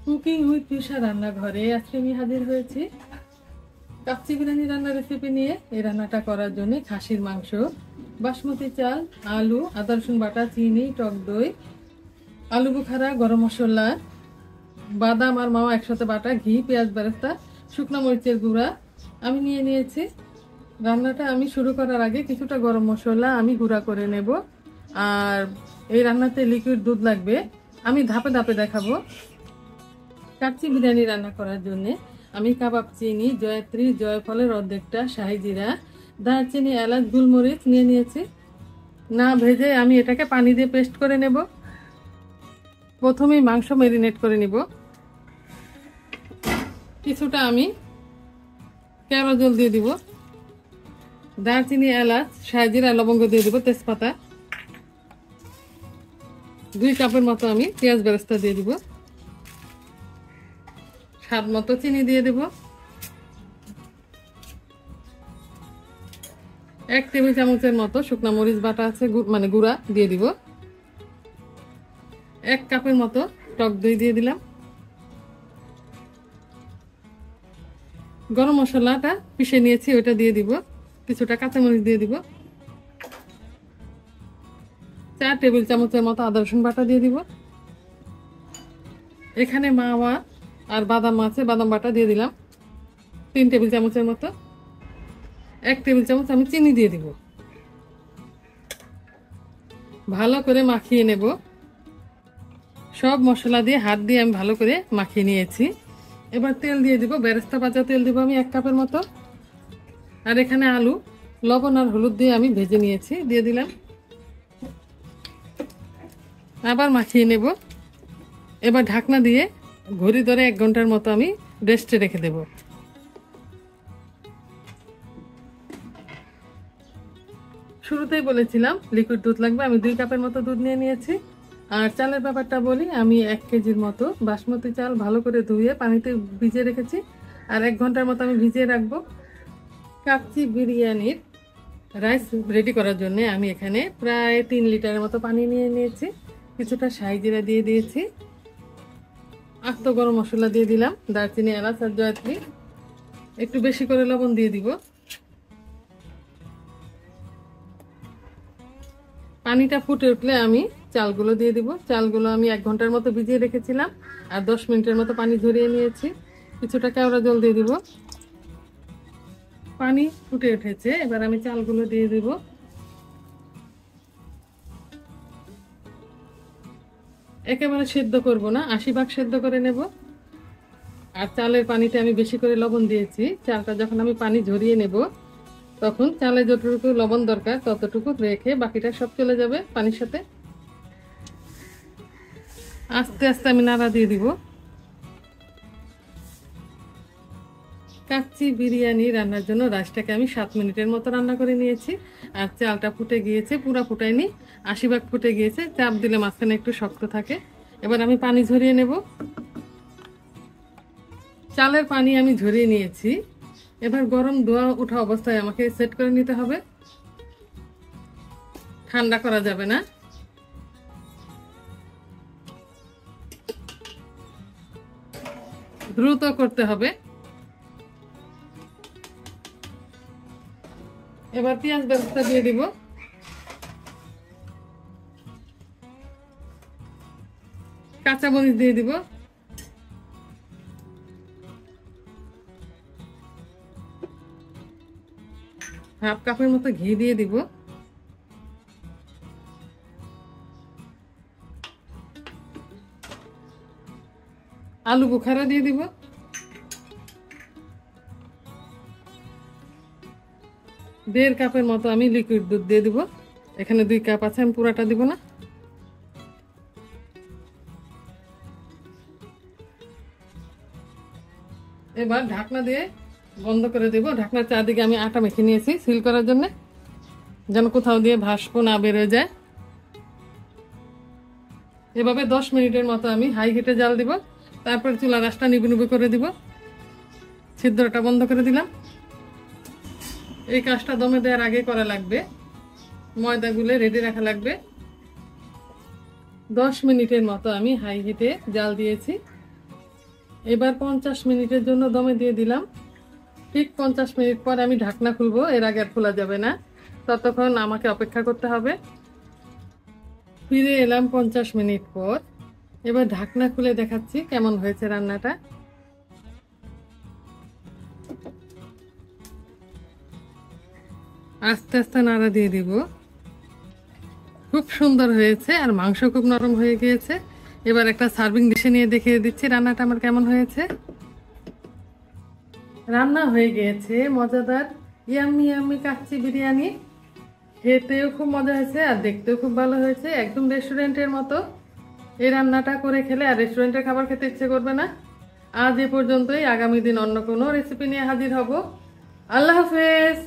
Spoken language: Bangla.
কুকিং উইথ তৃষা রান্নাঘরে আজকে আমি হাজির হয়েছি কাচ্চি বিরিয়ানি রান্নার রেসিপি নিয়ে। এই রান্নাটা করার জন্য খাসির মাংস, বাসমতি চাল, আলু, আদা রসুন বাটা, চিনি, টক দই, আলু বুখারা, গরম মশলা, বাদাম আর মাওয়া একসাথে বাটা, ঘি, পেঁয়াজ বেরেস্তা, শুকনো মরিচের গুঁড়া আমি নিয়ে নিয়েছি। রান্নাটা আমি শুরু করার আগে কিছুটা গরম মশলা আমি গুঁড়া করে নেব। আর এই রান্নাতে লিকুইড দুধ লাগবে, আমি ধাপে ধাপে দেখাবো। কাচ্চি বিরিয়ানি রান্না করার জন্য আমি কাবাব চিনি, জয়ত্রী, জয়ফলের অর্ধেকটা, শাহি জিরা, দারচিনি, এলাচ, গোলমরিচ নিয়ে নিয়েছি। না ভেজে আমি এটাকে পানি দিয়ে পেস্ট করে নেব। প্রথমেই মাংস ম্যারিনেট করে নিব। কিছুটা আমি কেওড়া জল দিয়ে দিব, দারচিনি, এলাচ, শাহি জিরা, লবঙ্গ দিয়ে দিব, তেজপাতা। 2 কাপের মতো আমি পেঁয়াজ বেরেস্তা দিয়ে দিব, স্বাদ মতো চিনি দিয়ে দেব, 1 টেবিল চামচের মতো শুকনো মরিচ বাটা আছে মানে গুঁড়া দিয়ে দিব, 1 কাপের মতো টক দই দিয়ে দিলাম। গরম মশলাটা পিষে নিয়েছি ওটা দিয়ে দিব, কিছুটা কাঁচামরিচ দিয়ে দিব, 4 টেবিল চামচের মতো আদা রসুন বাটা দিয়ে দিব। এখানে মাওয়া আর বাদাম আছে, বাদাম বাটা দিয়ে দিলাম 3 টেবিল চামচের মতো। 1 টেবিল চামচ আমি চিনি দিয়ে দিব। ভালো করে মাখিয়ে নেব। সব মশলা দিয়ে হাত দিয়ে আমি ভালো করে মাখিয়ে নিয়েছি। এবার তেল দিয়ে দিব, বেরেস্তা ভাজা তেল দিব আমি 1 কাপের মতো। আর এখানে আলু, লবণ আর হলুদ দিয়ে আমি ভেজে নিয়েছি, দিয়ে দিলাম। আবার মাখিয়ে নেব। এবার ঢাকনা দিয়ে ঘড়ি ধরে 1 ঘন্টার মতো আমি রেস্টে রেখে দেব। শুরুতেই বলেছিলাম লিকুইড দুধ লাগবে, আমি 2 কাপের মতো দুধ নিয়ে নিয়েছি। আর চালের ব্যাপারটা বলি, আমি 1 কেজির মতো বাসমতি চাল ভালো করে ধুয়ে পানিতে ভিজিয়ে রেখেছি, আর 1 ঘন্টার মতো আমি ভিজিয়ে রাখবো। কাচ্চি বিরিয়ানির রাইস রেডি করার জন্য আমি এখানে প্রায় 3 লিটারের মতো পানি নিয়ে নিয়েছি। কিছুটা শাহি জিরা দিয়ে দিয়েছি, আস্ত গরম মশলা দিয়ে দিলাম, দারচিনি, এলাচ আর জয়ত্রী। একটু বেশি করে লবণ দিয়ে দিব। পানিটা ফুটে উঠলে আমি চালগুলো দিয়ে দিব। চালগুলো আমি 1 ঘন্টার মতো ভিজিয়ে রেখেছিলাম, আর 10 মিনিটের মতো পানি ঝরিয়ে নিয়েছি। কিছুটা কেওড়া জল দিয়ে দিব। পানি ফুটে উঠেছে, এবার আমি চালগুলো দিয়ে দিব। একেবারে সেদ্ধ করব না, 80 ভাগ সেদ্ধ করে নেব। আর চালের পানিতে আমি বেশি করে লবণ দিয়েছি। চালটা যখন আমি পানি ঝরিয়ে নেব, তখন চালে যতটুকু লবণ দরকার ততটুকু রেখে বাকিটা সব চলে যাবে পানির সাথে। আস্তে আস্তে আমি নাড়া দিয়ে দিব। কাচ্চি বিরিয়ানি রান্নার জন্য রাইসটাকে আমি 7 মিনিটের মতো রান্না করে নিয়েছি। আর চালটা ফুটে গিয়েছে, পুরা ফুটায়নি, 80 ভাগ ফুটে গিয়েছে। চাপ দিলে মাঝখানে একটু শক্ত থাকে। এবার আমি পানি ঝরিয়ে নেব। চালের পানি আমি ঝরিয়ে নিয়েছি। এবার গরম ধোয়া ওঠা অবস্থায় আমাকে সেট করে নিতে হবে, ঠান্ডা করা যাবে না। দ্রুত করতে হবে। এবার পেঁয়াজ বেরেস্তা দিয়ে দিব। কাঁচামরিচ দিয়ে দিব। হাফ কাপের মতো ঘি দিয়ে দিব। আলু বুখারা দিয়ে দিব। 1.5 কাপের মতো আমি লিকুইড দুধ দিয়ে দিব। এখানে 2 কাপ আছে, আমি পুরাটা দিব না। এবার ঢাকনা দিয়ে বন্ধ করে দেব। ঢাকনার চারদিকে আমি আটা মেখে নিয়েছি সিল করার জন্য, যেন কোথাও দিয়ে ভাসপো না বেরোয় যায়। এভাবে 10 মিনিটের মতো আমি হাই হিটে জাল দিব। তারপর চুলার আঁচটা নিবু নিবু করে দিব। ছিদ্রটা বন্ধ করে দিলাম। এই কাজটা দমে দেওয়ার আগে করা লাগবে, ময়দা গুলে রেডি রাখা লাগবে। 10 মিনিটের মতো আমি হাই হিটে জাল দিয়েছি। এবার 50 মিনিটের জন্য দমে দিয়ে দিলাম। ঠিক 50 মিনিট পর আমি ঢাকনা খুলবো, এর আগে আর খোলা যাবে না, ততক্ষণ আমাকে অপেক্ষা করতে হবে। ফিরে এলাম 50 মিনিট পর। এবার ঢাকনা খুলে দেখাচ্ছি কেমন হয়েছে রান্নাটা। আস্তে আস্তে নাড়া দিয়ে দিব। খুব সুন্দর হয়েছে আর মাংস খুব নরম হয়ে গিয়েছে। এবার একটা সার্ভিং ডিশে নিয়ে দেখিয়ে দিচ্ছি রান্নাটা আমার কেমন হয়েছে। রান্না হয়ে গিয়েছে মজাদার ইয়াম্মি ইয়াম্মি কাচ্চি বিরিয়ানি। খেতেও খুব মজা হয়েছে আর দেখতেও খুব ভালো হয়েছে, একদম রেস্টুরেন্টের মতো। এই রান্নাটা করে খেলে আর রেস্টুরেন্টের খাবার খেতে ইচ্ছে করবে না। আজ এ পর্যন্তই, আগামী দিন অন্য কোনো রেসিপি নিয়ে হাজির হব। আল্লাহ হাফেজ।